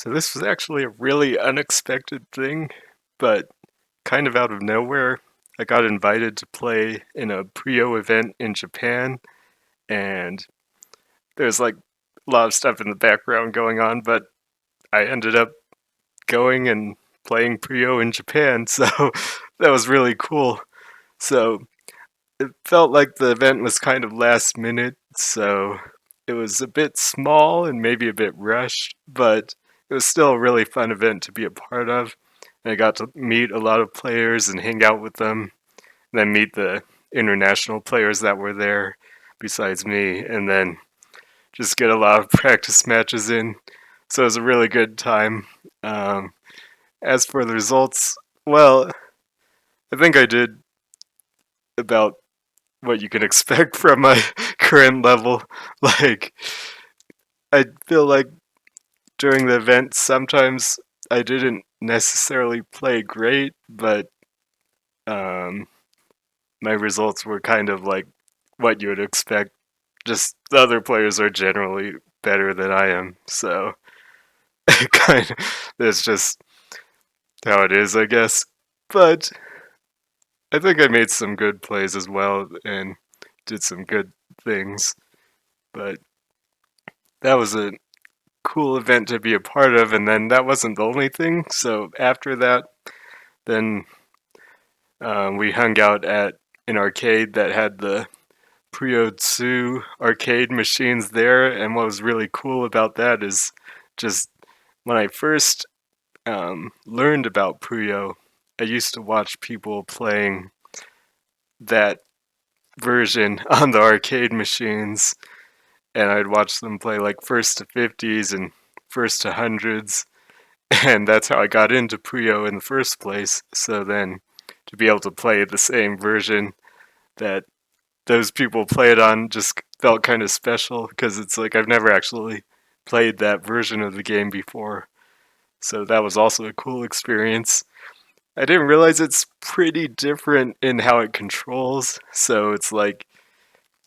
So this was actually a really unexpected thing, but kind of out of nowhere. I got invited to play in a Puyo event in Japan, and there's like a lot of stuff in the background going on, but I ended up going and playing Puyo in Japan, so that was really cool. So it felt like the event was kind of last minute, so it was a bit small and maybe a bit rushed, but it was still a really fun event to be a part of. And I got to meet a lot of players and hang out with them, and then meet the international players that were there besides me, and then just get a lot of practice matches in. So it was a really good time. Um, as for the results, well, I think I did about what you can expect from my current level. Like, I feel like during the event, sometimes I didn't necessarily play great, but um, my results were kind of like what you would expect. Just the other players are generally better than I am, so kind of that's just how it is, I guess. But I think I made some good plays as well and did some good things. But that was a cool event to be a part of, and then that wasn't the only thing. So after that, then we hung out at an arcade that had the Puyo arcade machines there, and what was really cool about that is just when I first learned about Puyo, I used to watch people playing that version on the arcade machines, and I'd watch them play like first to 50s and first to hundreds, and that's how I got into Puyo in the first place. So then to be able to play the same version that those people played on just felt kind of special because it's like I've never actually played that version of the game before. So that was also a cool experience. I didn't realize it's pretty different in how it controls, so it's like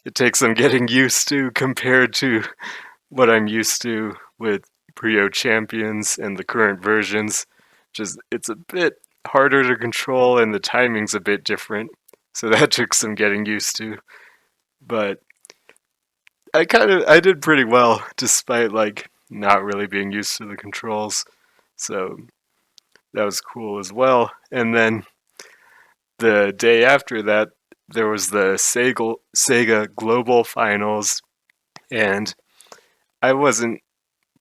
it takes some getting used to compared to what I'm used to with Prio Champions and the current versions. Just it's a bit harder to control and the timing's a bit different. So that took some getting used to. But I did pretty well despite like not really being used to the controls. So that was cool as well. And then the day after that, there was the Sega Global Finals, and I wasn't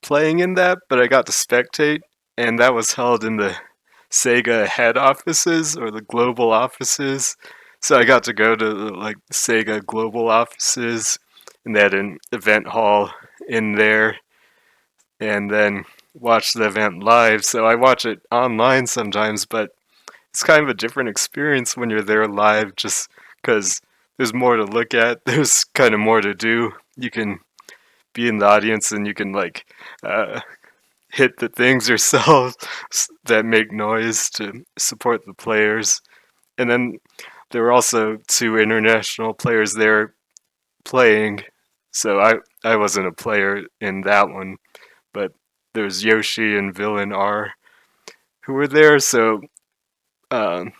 playing in that, but I got to spectate, and that was held in the Sega head offices or the global offices. So I got to go to the like Sega global offices, and they had an event hall in there, and then watch the event live. So I watch it online sometimes, but it's kind of a different experience when you're there live just because there's more to look at. There's kind of more to do. You can be in the audience and you can like uh, hit the things yourself that make noise to support the players. And then there were also two international players there playing. So I wasn't a player in that one, but there's Yoshi and Villain R who were there. So um,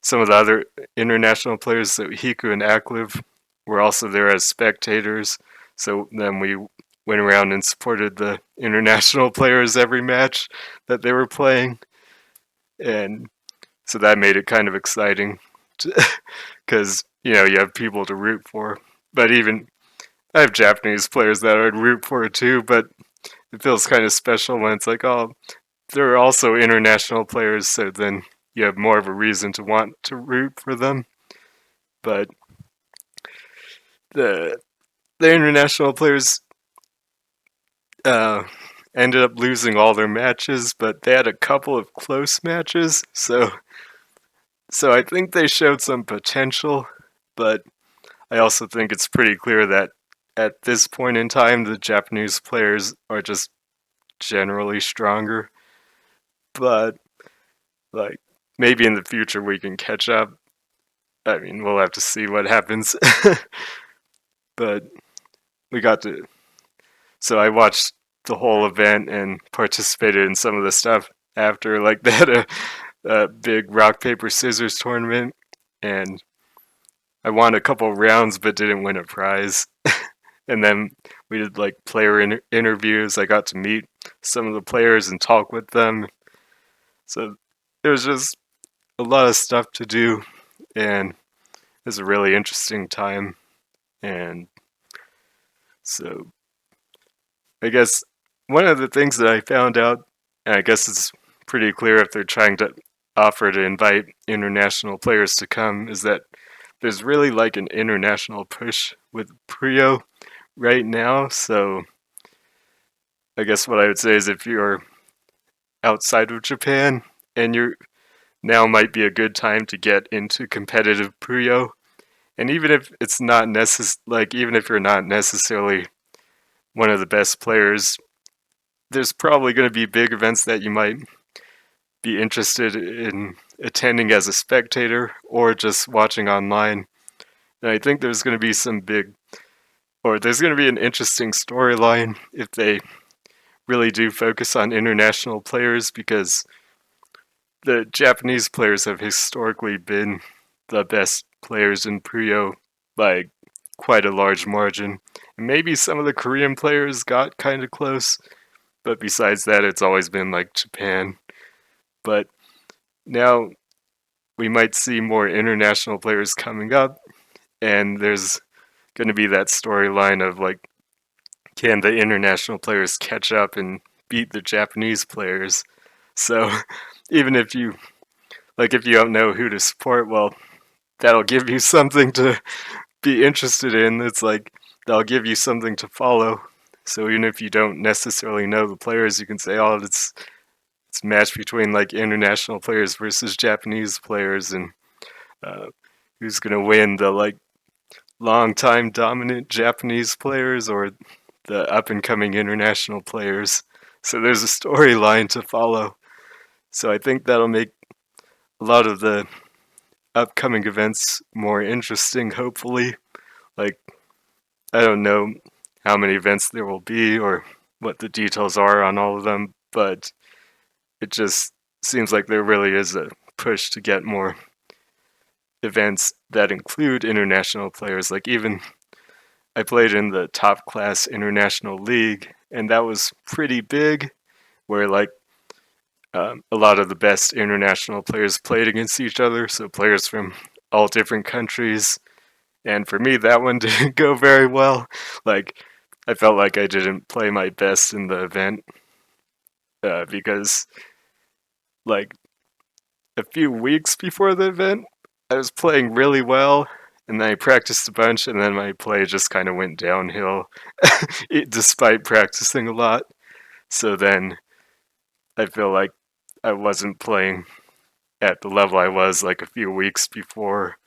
some of the other international players, so Hiku and Akliv, were also there as spectators. So then we went around and supported the international players every match that they were playing. And so that made it kind of exciting because, you know, you have people to root for. But even I have Japanese players that I'd root for too, but it feels kind of special when it's like, oh, there are also international players, so then you have more of a reason to want to root for them. But the the international players uh, ended up losing all their matches, but they had a couple of close matches, so I think they showed some potential. But I also think it's pretty clear that at this point in time, the Japanese players are just generally stronger. But like maybe in the future we can catch up. I mean, we'll have to see what happens. But we got to. So I watched the whole event and participated in some of the stuff after. Like they had a big rock paper scissors tournament, and I won a couple rounds but didn't win a prize. And then we did like player interviews. I got to meet some of the players and talk with them. So it was just a lot of stuff to do, and it was a really interesting time. And so I guess one of the things that I found out, and I guess it's pretty clear if they're trying to offer to invite international players to come, is that there's really like an international push with Puyo right now. So I guess what I would say is if you're outside of Japan and you're now might be a good time to get into competitive Puyo. And even if it's not even if you're not necessarily one of the best players, there's probably going to be big events that you might be interested in attending as a spectator or just watching online. And I think there's going to be there's going to be an interesting storyline if they really do focus on international players, because the Japanese players have historically been the best players in Puyo by quite a large margin. And maybe some of the Korean players got kind of close, but besides that, it's always been like Japan. But now we might see more international players coming up, and there's going to be that storyline of like, can the international players catch up and beat the Japanese players? So even if you don't know who to support, well, that'll give you something to be interested in. It's like that'll give you something to follow. So even if you don't necessarily know the players, you can say, "Oh, it's a match between like international players versus Japanese players, and uh, who's gonna win, the like long-time dominant Japanese players or the up-and-coming international players?" So there's a storyline to follow. So I think that'll make a lot of the upcoming events more interesting, hopefully. Like, I don't know how many events there will be or what the details are on all of them, but it just seems like there really is a push to get more events that include international players. Like, even I played in the top class international league, and that was pretty big, where like a lot of the best international players played against each other, so players from all different countries. And for me, that one didn't go very well. Like, I felt like I didn't play my best in the event, because, like, a few weeks before the event, I was playing really well, and then I practiced a bunch, and then my play just kind of went downhill, despite practicing a lot. So then I feel like I wasn't playing at the level I was like a few weeks before,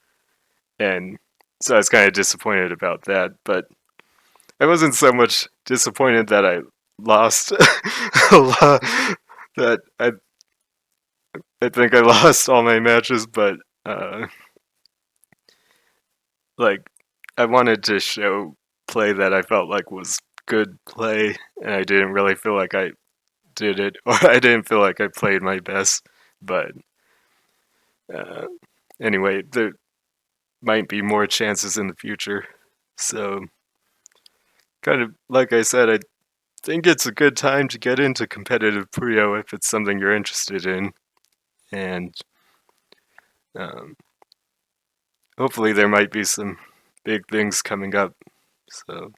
and so I was kind of disappointed about that. But I wasn't so much disappointed that I lost a lot. That I think I lost all my matches, but like I wanted to show play that I felt like was good play, and I didn't really feel like I did it, or I didn't feel like I played my best. But uh, anyway, there might be more chances in the future. So, kind of like I said, I think it's a good time to get into competitive Puyo if it's something you're interested in, and um, hopefully there might be some big things coming up. So.